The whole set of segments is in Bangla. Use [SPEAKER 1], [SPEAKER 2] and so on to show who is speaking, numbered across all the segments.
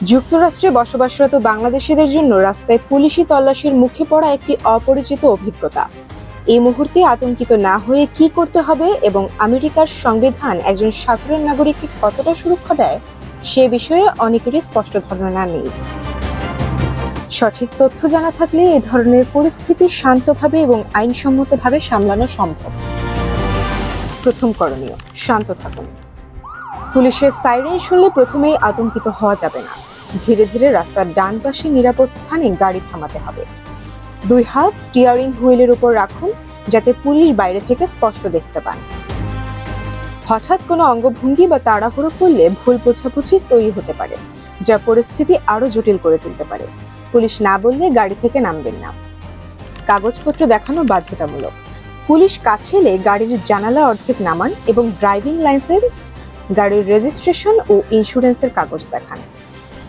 [SPEAKER 1] যুক্তরাষ্ট্রে বসবাসরত বাংলাদেশিদের জন্য রাস্তায় পুলিশি তল্লাশির মুখে পড়া একটি অপরিচিত অভিজ্ঞতা। এই মুহূর্তে আতঙ্কিত না হয়ে কি করতে হবে এবং আমেরিকার সংবিধান একজন সাধারণ নাগরিককে কতটা সুরক্ষা দেয় সে বিষয়ে অনেকেরই স্পষ্ট ধারণা নেই। সঠিক তথ্য জানা থাকলে এ ধরনের পরিস্থিতি শান্তভাবে এবং আইনসম্মতভাবে সামলানো সম্ভব। প্রথম করণীয়, শান্ত থাকুন। পুলিশের সাইরেন শুনলে প্রথমেই আতঙ্কিত হওয়া যাবে না। ধীরে ধীরে রাস্তার ডান পাশে নিরাপদ স্থানে গাড়ি থামাতে হবে। 2 হাত স্টিয়ারিং হুইলের উপর রাখুন যাতে পুলিশ বাইরে থেকে স্পষ্ট দেখতে পান। হঠাৎ কোনো অঙ্গভঙ্গি বা তাড়াহুড়ো করলে ভুল বোঝাবুঝি তৈরি হতে পারে, যা পরিস্থিতি আরো জটিল করে তুলতে পারে। পুলিশ না বললে গাড়ি থেকে নামবেন না। কাগজপত্র দেখানো বাধ্যতামূলক। পুলিশ কাছে এলে গাড়ির জানালা অর্ধেক নামান এবং ড্রাইভিং লাইসেন্স, গাড়ির রেজিস্ট্রেশন ও ইন্স্যুরেন্সের কাগজ দেখান।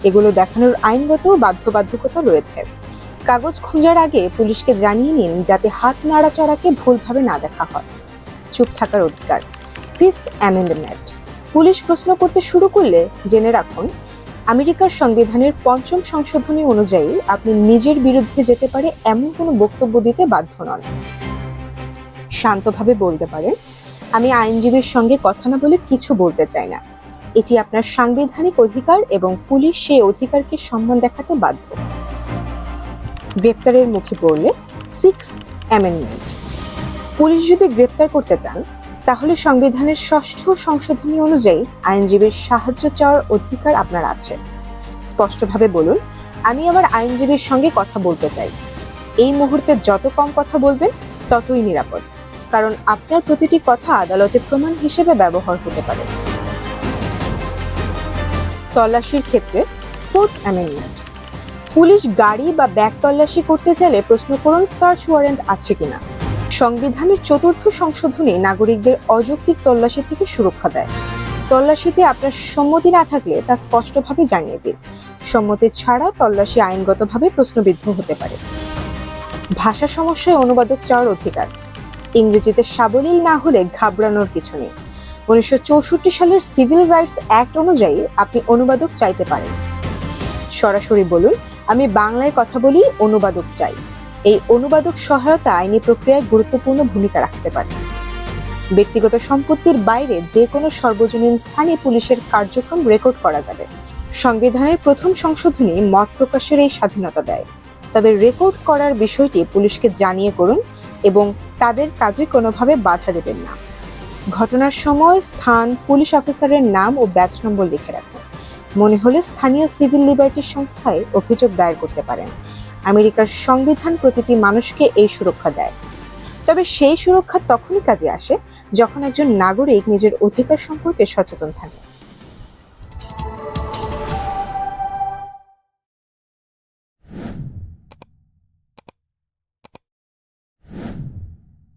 [SPEAKER 1] এগুলো দেখানোর আইনগত বাধ্যবাধকতা রয়েছে। কাগজ খোঁজার আগে পুলিশকে জানিয়ে নিন যাতে হাত নাড়াচাড়াকে ভুলভাবে না দেখা হয়। চুপ থাকার অধিকার। 5th amendment. পুলিশ প্রশ্ন করতে শুরু করলে জেনে রাখুন, আমেরিকার সংবিধানের 5ম সংশোধনী অনুযায়ী আপনি নিজের বিরুদ্ধে যেতে পারে এমন কোনো বক্তব্য দিতে বাধ্য নন। শান্তভাবে বলতে পারেন, আমি আইনজীবীর সঙ্গে কথা না বলে কিছু বলতে চাই না। এটি আপনার সাংবিধানিক অধিকার এবং পুলিশ সেই অধিকারকে সম্মান দেখাতে বাধ্য। গ্রেপ্তারের মুখে পড়লে 6th অ্যামেন্ডমেন্ট। পুলিশ যদি গ্রেপ্তার করতে চান তাহলে সংবিধানের 6ষ্ঠ সংশোধনী অনুযায়ী আইনজীবীর সাহায্য চাওয়ার অধিকার আপনার আছে। স্পষ্টভাবে বলুন, আমি আমার আইনজীবীর সঙ্গে কথা বলতে চাই। এই মুহূর্তে যত কম কথা বলবেন ততই নিরাপদ, কারণ আপনার প্রতিটি কথা আদালতে প্রমাণ হিসেবে ব্যবহার হতে পারে। তল্লাশির ক্ষেত্রে 4th অ্যামেন্ডমেন্ট। পুলিশ গাড়ি বা ব্যাগ তল্লাশি করতে চাইলে প্রশ্ন করুন সার্চ ওয়ারেন্ট আছে কিনা। সংবিধানের 4র্থ সংশোধনী নাগরিকদের অযৌক্তিক তল্লাশি থেকে সুরক্ষা দেয়। তল্লাশিতে আপনার সম্মতি না থাকলে তা স্পষ্টভাবে জানিয়ে দিন। সম্মতি ছাড়া তল্লাশি আইনগতভাবে প্রশ্নবিদ্ধ হতে পারে। ভাষা সমস্যায় অনুবাদক চাওয়ার অধিকার। ইংরেজিতে সাবলীল না হলে ঘাবড়ানোর কিছু নেই। 1964 সালের সিভিল রাইটস অ্যাক্ট অনুযায়ী আপনি অনুবাদক চাইতে পারেন। সরাসরি বলুন, আমি বাংলায় কথা বলি, অনুবাদক চাই। এই অনুবাদক সহায়তা আইনি প্রক্রিয়ায় গুরুত্বপূর্ণ ভূমিকা রাখতে পারে। ব্যক্তিগত সম্পত্তির বাইরে যে কোনো সর্বজনীন স্থানে পুলিশের কার্যক্রম রেকর্ড করা যাবে। সংবিধানের 1ম সংশোধনী মত প্রকাশের এই স্বাধীনতা দেয়, তবে রেকর্ড করার বিষয়টি পুলিশকে জানিয়ে করুন এবং তাদের কাজে কোনোভাবে বাধা দেবেন না। ঘটনার সময়, স্থান, পুলিশ অফিসারের নাম ও ব্যাচ নম্বর লিখে রাখুন। মনে হলে স্থানীয় সিভিল লিবার্টি সংস্থায় অভিযোগ দায়ের করতে পারেন। আমেরিকার সংবিধান প্রতিটি মানুষকে এই সুরক্ষা দেয়, তবে সেই সুরক্ষা তখনই কাজে আসে যখন একজন নাগরিক নিজের অধিকার সম্পর্কে সচেতন থাকে।